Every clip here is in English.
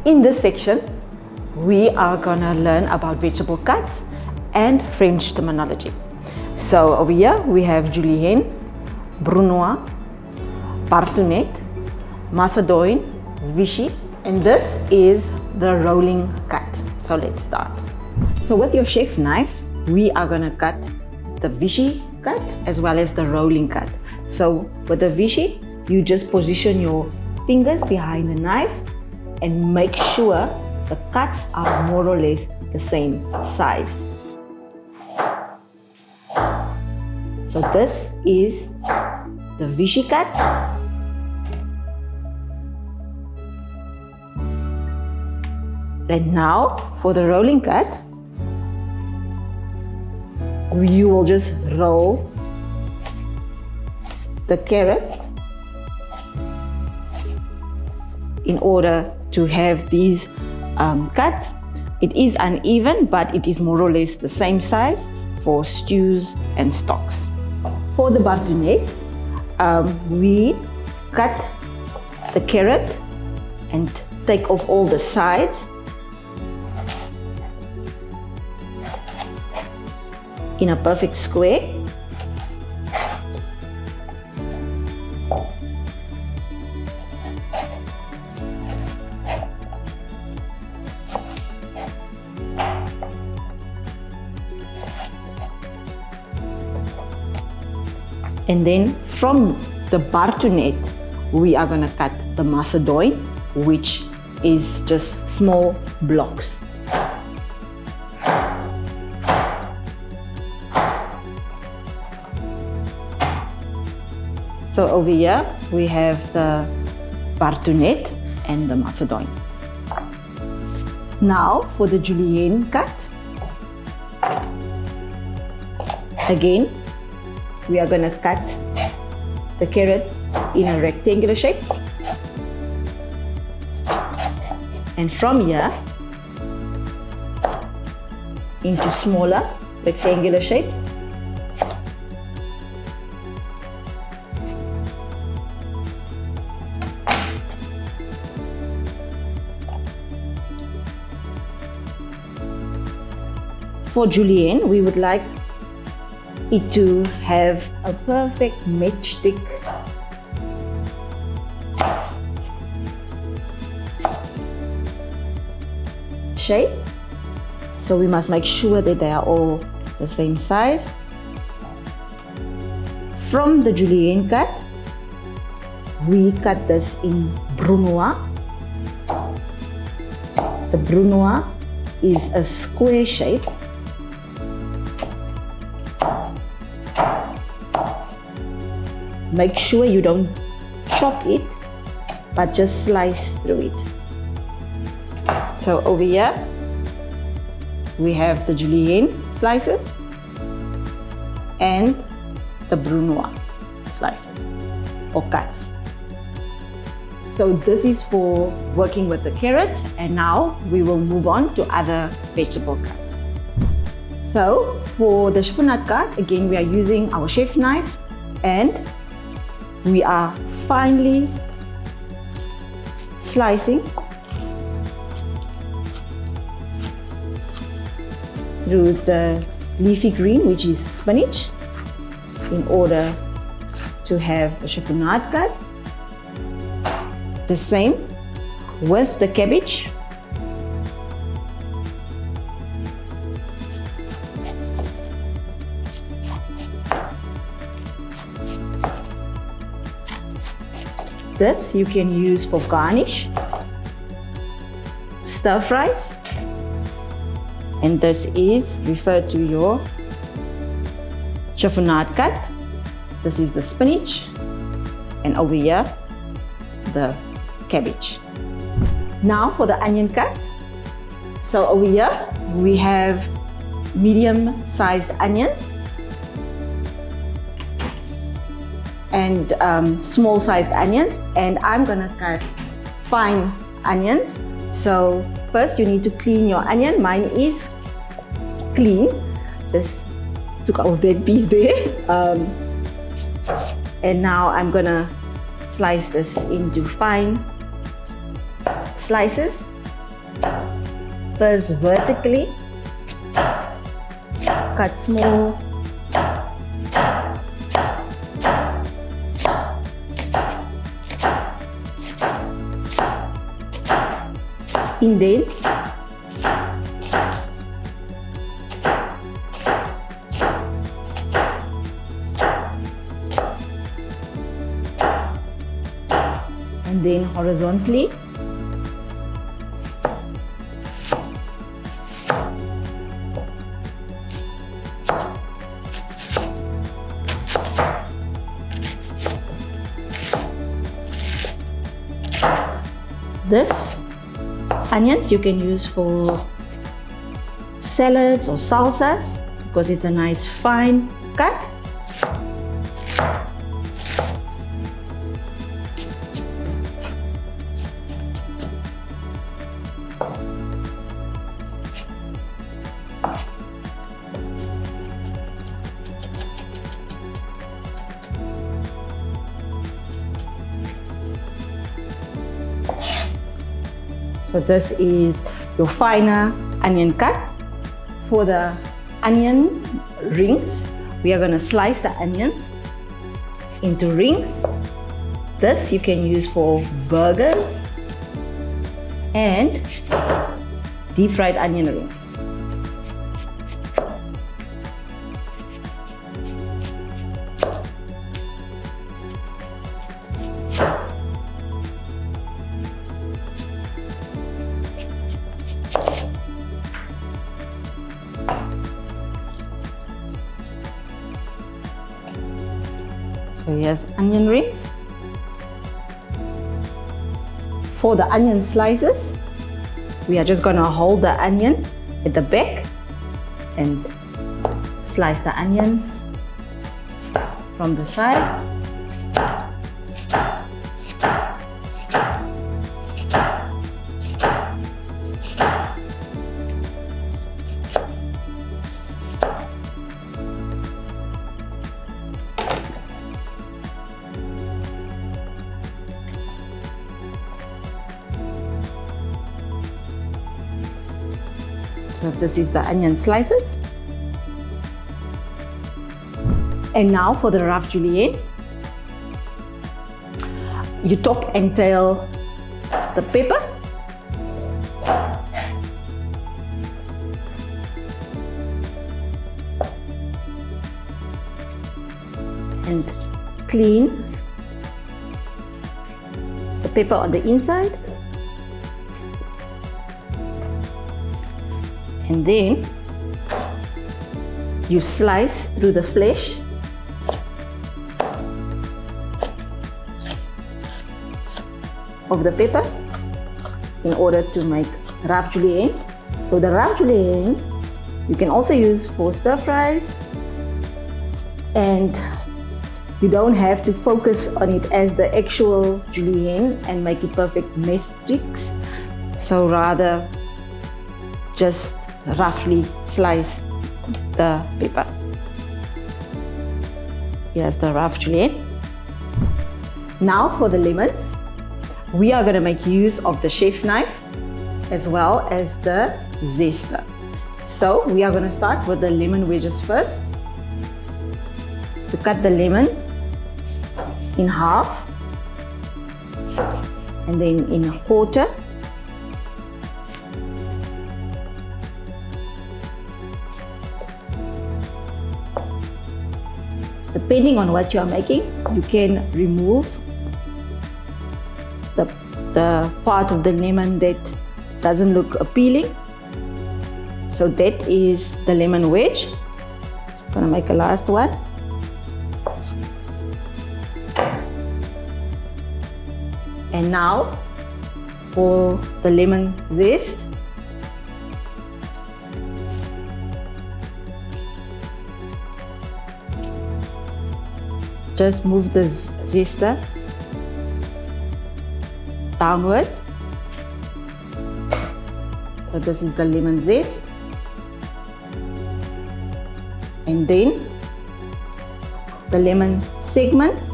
In this section, we are gonna learn about vegetable cuts and French terminology. So over here we have Julienne, Brunoise, Barthonet, Macédoine, Vichy, and this is the rolling cut. So let's start. So with your chef knife, we are gonna cut the Vichy cut as well as the rolling cut. So with the Vichy, you just position your fingers behind the knife and make sure the cuts are more or less the same size. So this is the Vichy cut. And now for the rolling cut, you will just roll the carrot in order to have these cuts. It is uneven, but it is more or less the same size for stews and stocks. For the Barthonet, we cut the carrot and take off all the sides in a perfect square. And then from the Barthonet, we are gonna cut the Macédoine, which is just small blocks. So over here, we have the Barthonet and the Macédoine. Now for the Julienne cut. Again, we are going to cut the carrot in a rectangular shape. And from here, into smaller rectangular shapes. For Julienne, we would like it to have a perfect matchstick shape. So we must make sure that they are all the same size. From the Julienne cut, we cut this in Brunoise. The Brunoise is a square shape. Make sure you don't chop it, but just slice through it. So over here, we have the Julienne slices and the Brunoise slices or cuts. So this is for working with the carrots, and now we will move on to other vegetable cuts. So for the chiffonade cut, again we are using our chef knife and we are finely slicing through the leafy green, which is spinach, in order to have the chiffonade cut. The same with the cabbage. This you can use for garnish, stir fries, and this is referred to your chiffonade cut. This is the spinach, and over here the cabbage. Now for the onion cuts. So over here we have medium-sized onions and small-sized onions, and I'm gonna cut fine onions. So first you need to clean your onion. Mine is clean. This took out that piece there. And now I'm gonna slice this into fine slices. First vertically, cut small. Indent. And then horizontally. This onions you can use for salads or salsas because it's a nice fine cut. So this is your finer onion cut. For the onion rings, we are going to slice the onions into rings. This you can use for burgers and deep fried onion rings. So here's onion rings. For the onion slices, we are just going to hold the onion at the back and slice the onion from the side. So this is the onion slices. And now for the rough julienne. You top and tail the pepper. And clean the pepper on the inside. And then you slice through the flesh of the pepper in order to make rough julienne. So the rough julienne you can also use for stir fries, and you don't have to focus on it as the actual julienne and make it perfect mesh sticks. So rather just roughly slice the pepper. Here's the rough julienne. Now for the lemons, we are going to make use of the chef knife as well as the zester. So we are going to start with the lemon wedges first. To cut the lemon in half and then in a quarter. Depending on what you are making, you can remove the part of the lemon that doesn't look appealing. So that is the lemon wedge. I'm gonna make a last one. And now for the lemon zest. Just move the zester downwards. So this is the lemon zest. And then the lemon segments,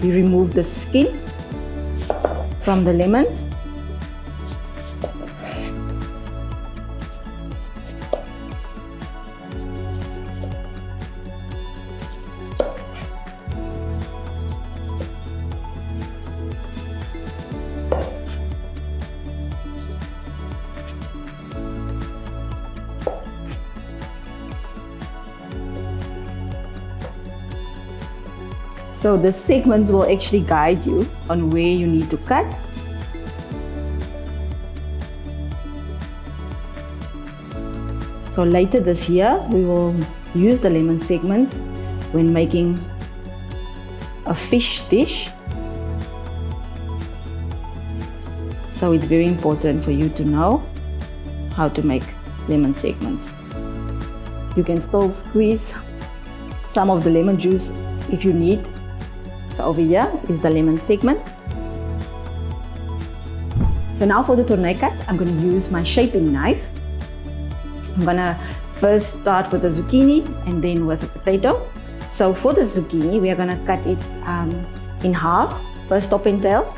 you remove the skin from the lemons. So the segments will actually guide you on where you need to cut. So later this year, we will use the lemon segments when making a fish dish. So it's very important for you to know how to make lemon segments. You can still squeeze some of the lemon juice if you need. So over here is the lemon segments. So now for the tournee cut, I'm going to use my shaping knife. I'm going to first start with the zucchini and then with the potato. So for the zucchini, we are going to cut it in half, first top and tail,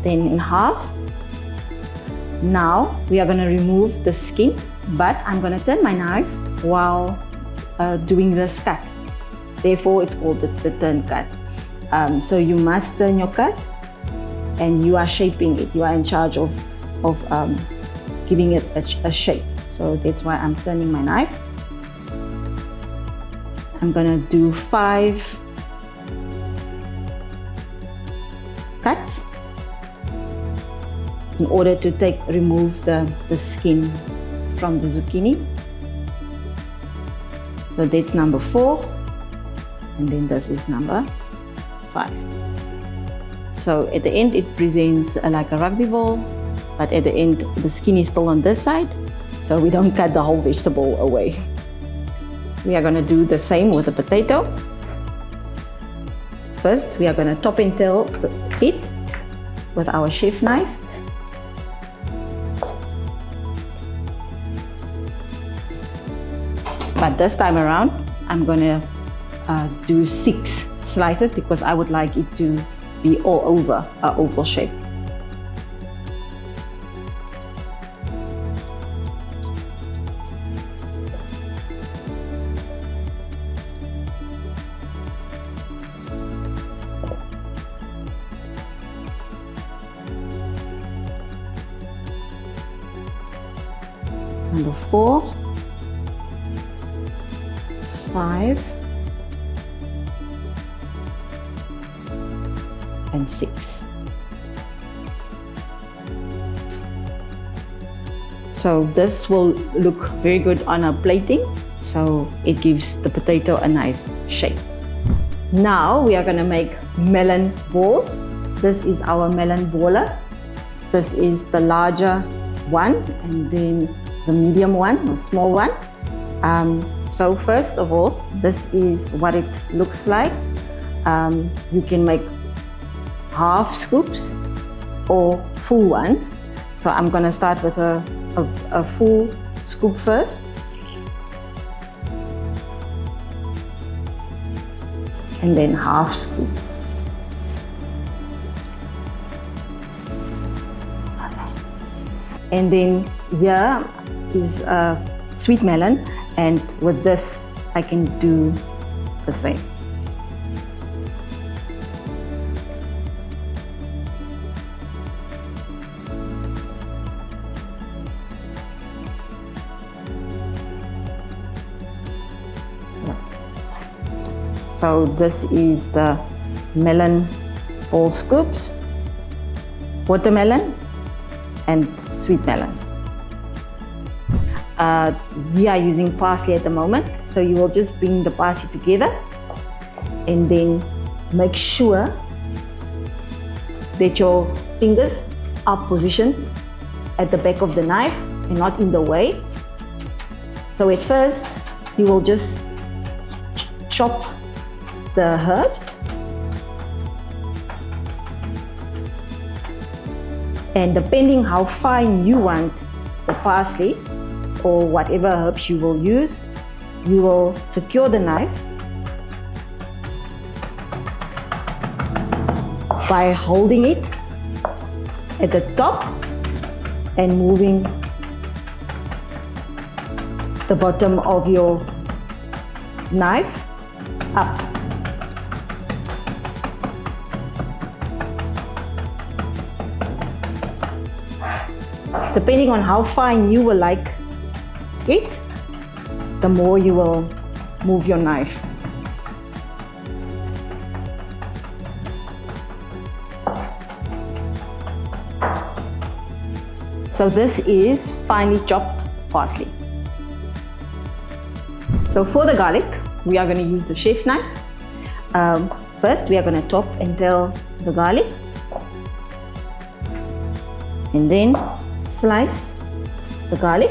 then in half. Now we are going to remove the skin, but I'm going to turn my knife while doing this cut. Therefore, it's called the turn cut. So you must turn your cut and you are shaping it. You are in charge of giving it a shape. So that's why I'm turning my knife. I'm gonna do 5 cuts in order to remove the skin from the zucchini. So that's number 4, and then this is number 5. So at the end it presents like a rugby ball, but at the end the skin is still on this side, so we don't cut the whole vegetable away. We are going to do the same with the potato. First we are going to top and tail it with our chef knife. But this time around I'm going to do 6 slices because I would like it to be all over an oval shape. Number 4, 5, and 6. So this will look very good on our plating, so it gives the potato a nice shape. Now we are going to make melon balls. This is our melon baller. This is the larger one, and then the medium one, the small one. So first of all, this is what it looks like. You can make half scoops or full ones. So I'm going to start with a full scoop first. And then half scoop. And then here is a sweet melon, and with this I can do the same. So this is the melon ball scoops, watermelon and sweet melon. We are using parsley at the moment, so you will just bring the parsley together and then make sure that your fingers are positioned at the back of the knife and not in the way. So at first you will just chop the herbs, and depending how fine you want the parsley or whatever herbs you will use, you will secure the knife by holding it at the top and moving the bottom of your knife up. Depending on how fine you will like it, the more you will move your knife. So this is finely chopped parsley. So for the garlic, we are going to use the chef knife. First, we are going to top and tail the garlic, and then slice the garlic.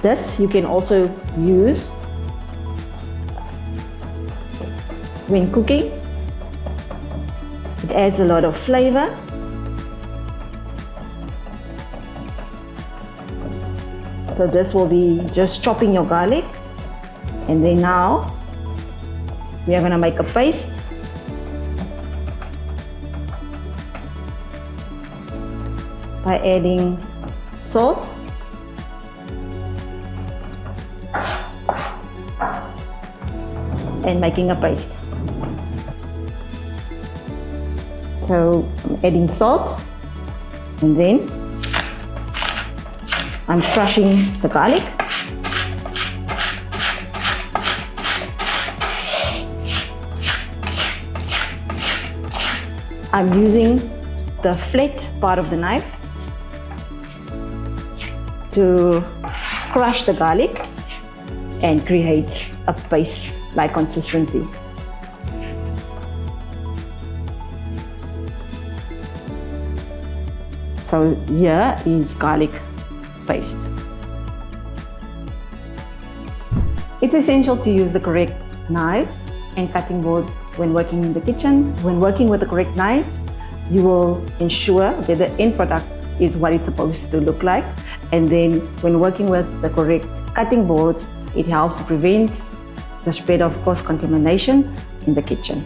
This you can also use when cooking. It adds a lot of flavor. So this will be just chopping your garlic, and then now we are going to make a paste. By adding salt, and making a paste. So I'm adding salt, and then I'm crushing the garlic. I'm using the flat part of the knife to crush the garlic and create a paste-like consistency. So here is garlic paste. It's essential to use the correct knives and cutting boards when working in the kitchen. When working with the correct knives, you will ensure that the end product is what it's supposed to look like. And then when working with the correct cutting boards, it helps to prevent the spread of cross-contamination in the kitchen.